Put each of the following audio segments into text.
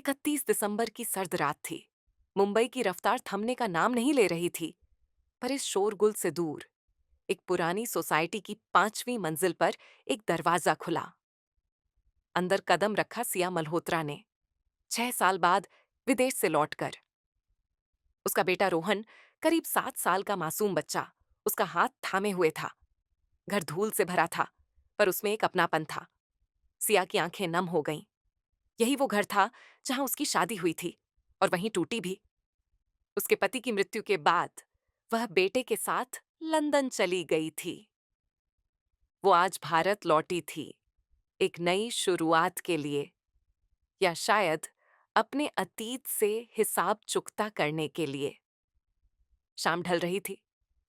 31 दिसंबर की सर्द रात थी। मुंबई की रफ्तार थमने का नाम नहीं ले रही थी। पर इस शोरगुल से दूर एक पुरानी सोसाइटी की 5वीं मंजिल पर एक दरवाजा खुला। अंदर कदम रखा सिया मल्होत्रा ने, 6 साल बाद विदेश से लौटकर। उसका बेटा रोहन, करीब 7 साल का मासूम बच्चा, उसका हाथ थामे हुए था। घर धूल से भरा था, पर उसमें एक अपनापन था। सिया की आंखें नम हो गईं। यही वो घर था जहां उसकी शादी हुई थी, और वहीं टूटी भी। उसके पति की मृत्यु के बाद वह बेटे के साथ लंदन चली गई थी। वो आज भारत लौटी थी, एक नई शुरुआत के लिए, या शायद अपने अतीत से हिसाब चुकता करने के लिए। शाम ढल रही थी,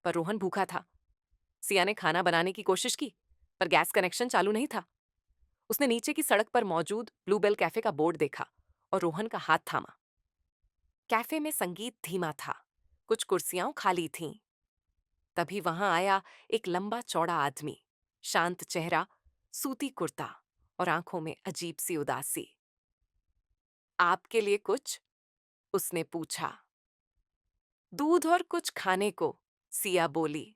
पर रोहन भूखा था। सिया ने खाना बनाने की कोशिश की, पर गैस कनेक्शन चालू नहीं था। उसने नीचे की सड़क पर मौजूद ब्लूबेल कैफे का बोर्ड देखा और रोहन का हाथ थामा। कैफे में संगीत धीमा था, कुछ कुर्सियां खाली थीं। तभी वहां आया एक लंबा चौड़ा आदमी, शांत चेहरा, सूती कुर्ता और आंखों में अजीब सी उदासी। आपके लिए कुछ? उसने पूछा। दूध और कुछ खाने को, सिया बोली।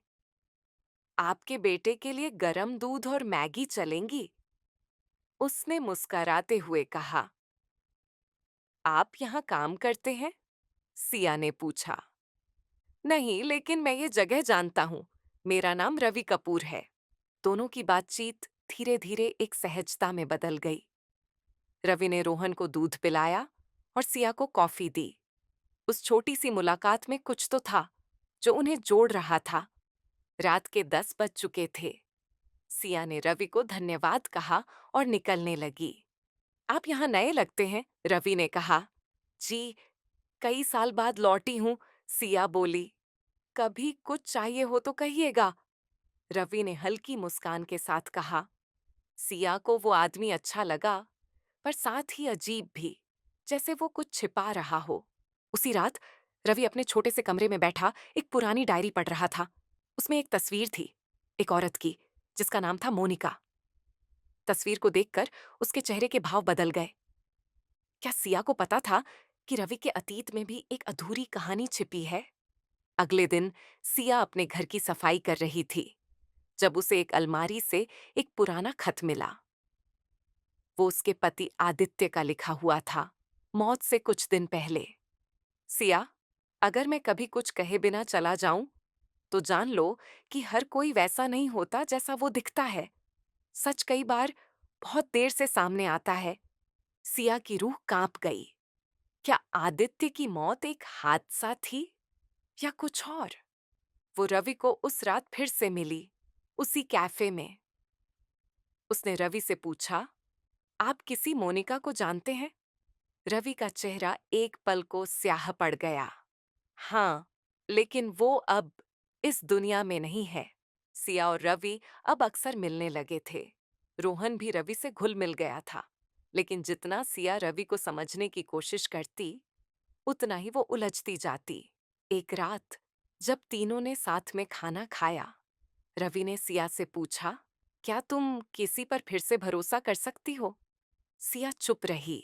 आपके बेटे के लिए गरम दूध और मैगी चलेंगी? उसने मुस्कुराते हुए कहा। आप यहाँ काम करते हैं? सिया ने पूछा। नहीं, लेकिन मैं ये जगह जानता हूँ। मेरा नाम रवि कपूर है। दोनों की बातचीत धीरे धीरे एक सहजता में बदल गई। रवि ने रोहन को दूध पिलाया और सिया को कॉफी दी। उस छोटी सी मुलाकात में कुछ तो था जो उन्हें जोड़ रहा था। रात के 10 बज चुके थे। सिया ने रवि को धन्यवाद कहा और निकलने लगी। आप यहाँ नए लगते हैं, रवि ने कहा। जी, कई साल बाद लौटी हूँ, सिया बोली। कभी कुछ चाहिए हो तो कहिएगा, रवि ने हल्की मुस्कान के साथ कहा। सिया को वो आदमी अच्छा लगा, पर साथ ही अजीब भी, जैसे वो कुछ छिपा रहा हो। उसी रात रवि अपने छोटे से कमरे में बैठा एक पुरानी डायरी पढ़ रहा था। उसमें एक तस्वीर थी, एक औरत की, जिसका नाम था मोनिका। तस्वीर को देखकर उसके चेहरे के भाव बदल गए। क्या सिया को पता था कि रवि के अतीत में भी एक अधूरी कहानी छिपी है? अगले दिन सिया अपने घर की सफाई कर रही थी, जब उसे एक अलमारी से एक पुराना खत मिला। वो उसके पति आदित्य का लिखा हुआ था, मौत से कुछ दिन पहले। सिया, अगर मैं कभी कुछ कहे बिना चला जाऊं, तो जान लो कि हर कोई वैसा नहीं होता जैसा वो दिखता है। सच कई बार बहुत देर से सामने आता है। सिया की रूह कांप गई। क्या आदित्य की मौत एक हादसा थी या कुछ और? वो रवि को उस रात फिर से मिली, उसी कैफे में। उसने रवि से पूछा, आप किसी मोनिका को जानते हैं? रवि का चेहरा एक पल को स्याह पड़ गया। हाँ, लेकिन वो अब इस दुनिया में नहीं है। सिया और रवि अब अक्सर मिलने लगे थे। रोहन भी रवि से घुल मिल गया था, लेकिन जितना सिया रवि को समझने की कोशिश करती, उतना ही वो उलझती जाती। एक रात जब तीनों ने साथ में खाना खाया, रवि ने सिया से पूछा, क्या तुम किसी पर फिर से भरोसा कर सकती हो? सिया चुप रही,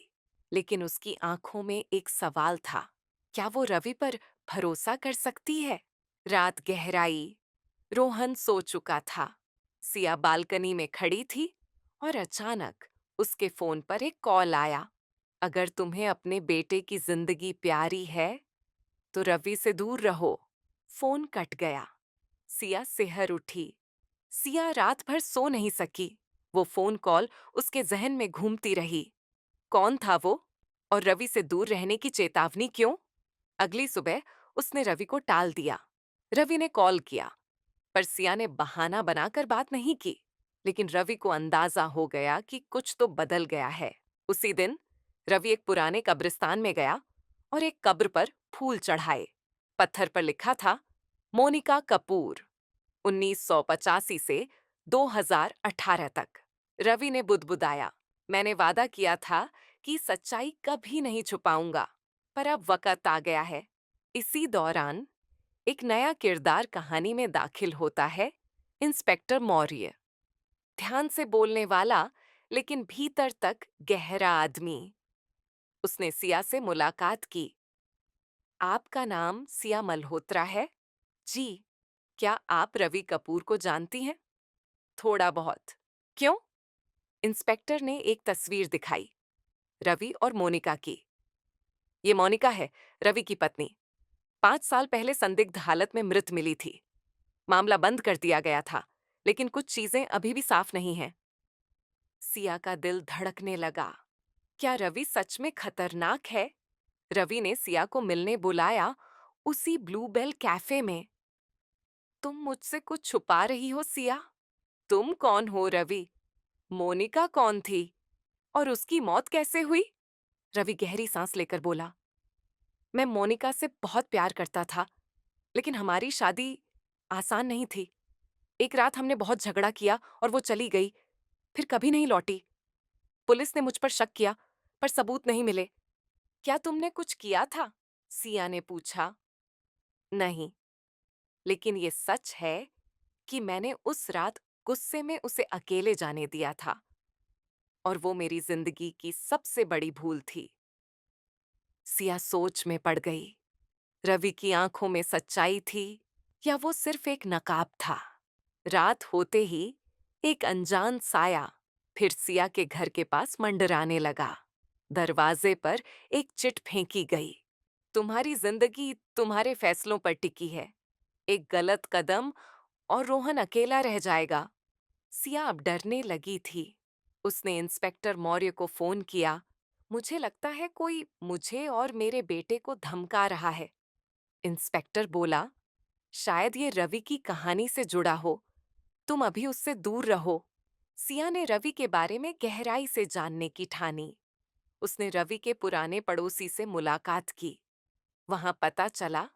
लेकिन उसकी आंखों में एक सवाल था। क्या वो रवि पर भरोसा कर सकती है? रात गहराई, रोहन सो चुका था। सिया बालकनी में खड़ी थी और अचानक उसके फोन पर एक कॉल आया। अगर तुम्हें अपने बेटे की जिंदगी प्यारी है, तो रवि से दूर रहो। फोन कट गया। सिया सिहर उठी। सिया रात भर सो नहीं सकी। वो फोन कॉल उसके जहन में घूमती रही। कौन था वो? और रवि से दूर रहने की चेतावनी क्यों? अगली सुबह उसने रवि को टाल दिया। रवि ने कॉल किया, पर सिया ने बहाना बनाकर बात नहीं की। लेकिन रवि को अंदाजा हो गया कि कुछ तो बदल गया है। उसी दिन रवि एक पुराने कब्रिस्तान में गया और एक कब्र पर फूल चढ़ाए। पत्थर पर लिखा था, मोनिका कपूर, 1985 से 2018 तक। रवि ने बुदबुदाया, मैंने वादा किया था कि सच्चाई कभी नहीं छुपाऊंगा, पर अब वक्त आ गया है। इसी दौरान एक नया किरदार कहानी में दाखिल होता है, इंस्पेक्टर मौर्य। ध्यान से बोलने वाला, लेकिन भीतर तक गहरा आदमी। उसने सिया से मुलाकात की। आपका नाम सिया मल्होत्रा है? जी। क्या आप रवि कपूर को जानती हैं? थोड़ा बहुत। क्यों? इंस्पेक्टर ने एक तस्वीर दिखाई, रवि और मोनिका की। ये मोनिका है, रवि की पत्नी। 5 साल पहले संदिग्ध हालत में मृत मिली थी। मामला बंद कर दिया गया था, लेकिन कुछ चीजें अभी भी साफ नहीं हैं। सिया का दिल धड़कने लगा। क्या रवि सच में खतरनाक है? रवि ने सिया को मिलने बुलाया, उसी ब्लूबेल कैफे में। तुम मुझसे कुछ छुपा रही हो सिया? तुम कौन हो रवि? मोनिका कौन थी? और उसकी मौत कैसे हुई? रवि गहरी सांस लेकर बोला, मैं मोनिका से बहुत प्यार करता था, लेकिन हमारी शादी आसान नहीं थी। एक रात हमने बहुत झगड़ा किया और वो चली गई, फिर कभी नहीं लौटी। पुलिस ने मुझ पर शक किया, पर सबूत नहीं मिले। क्या तुमने कुछ किया था? सिया ने पूछा। नहीं, लेकिन ये सच है कि मैंने उस रात गुस्से में उसे अकेले जाने दिया था, और वो मेरी जिंदगी की सबसे बड़ी भूल थी। सिया सोच में पड़ गई। रवि की आंखों में सच्चाई थी या वो सिर्फ एक नकाब था? रात होते ही एक अनजान साया फिर सिया के घर के पास मंडराने लगा। दरवाजे पर एक चिट फेंकी गई। तुम्हारी जिंदगी तुम्हारे फैसलों पर टिकी है। एक गलत कदम और रोहन अकेला रह जाएगा। सिया अब डरने लगी थी। उसने इंस्पेक्टर मौर्य को फोन किया। मुझे लगता है कोई मुझे और मेरे बेटे को धमका रहा है। इंस्पेक्टर बोला, शायद ये रवि की कहानी से जुड़ा हो। तुम अभी उससे दूर रहो। सिया ने रवि के बारे में गहराई से जानने की ठानी। उसने रवि के पुराने पड़ोसी से मुलाकात की। वहां पता चला,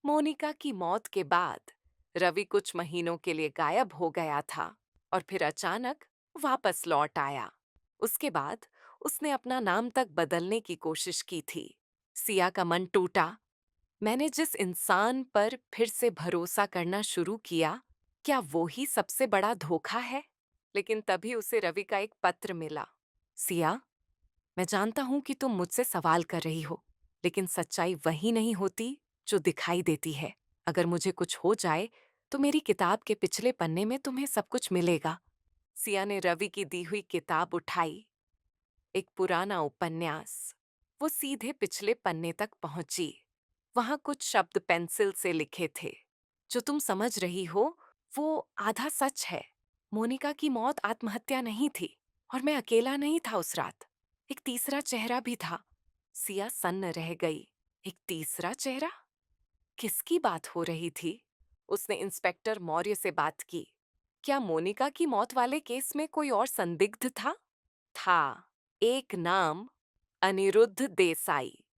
मोनिका की मौत के बाद रवि कुछ महीनों के लिए गायब हो गया था और फिर अचानक वापस लौट आया। उसके बाद उसने अपना नाम तक बदलने की कोशिश की थी। सिया का मन टूटा। मैंने जिस इंसान पर फिर से भरोसा करना शुरू किया, क्या वो ही सबसे बड़ा धोखा है? लेकिन तभी उसे रवि का एक पत्र मिला। सिया, मैं जानता हूं कि तुम मुझसे सवाल कर रही हो, लेकिन सच्चाई वही नहीं होती जो दिखाई देती है। अगर मुझे कुछ हो जाए, तो मेरी किताब के पिछले पन्ने में तुम्हें सब कुछ मिलेगा। सिया ने रवि की दी हुई किताब उठाई। एक पुराना उपन्यास। वो सीधे पिछले पन्ने तक पहुंची। वहां कुछ शब्द पेंसिल से लिखे थे। जो तुम समझ रही हो, वो आधा सच है। मोनिका की मौत आत्महत्या नहीं थी, और मैं अकेला नहीं था उस रात। एक तीसरा चेहरा भी था। सिया सन्न रह गई। एक तीसरा चेहरा? किसकी बात हो रही थी? उसने इंस्पेक्टर मौर्य से बात की। क्या मोनिका की मौत वाले केस में कोई और संदिग्ध था? था। एक नाम, अनिरुद्ध देसाई।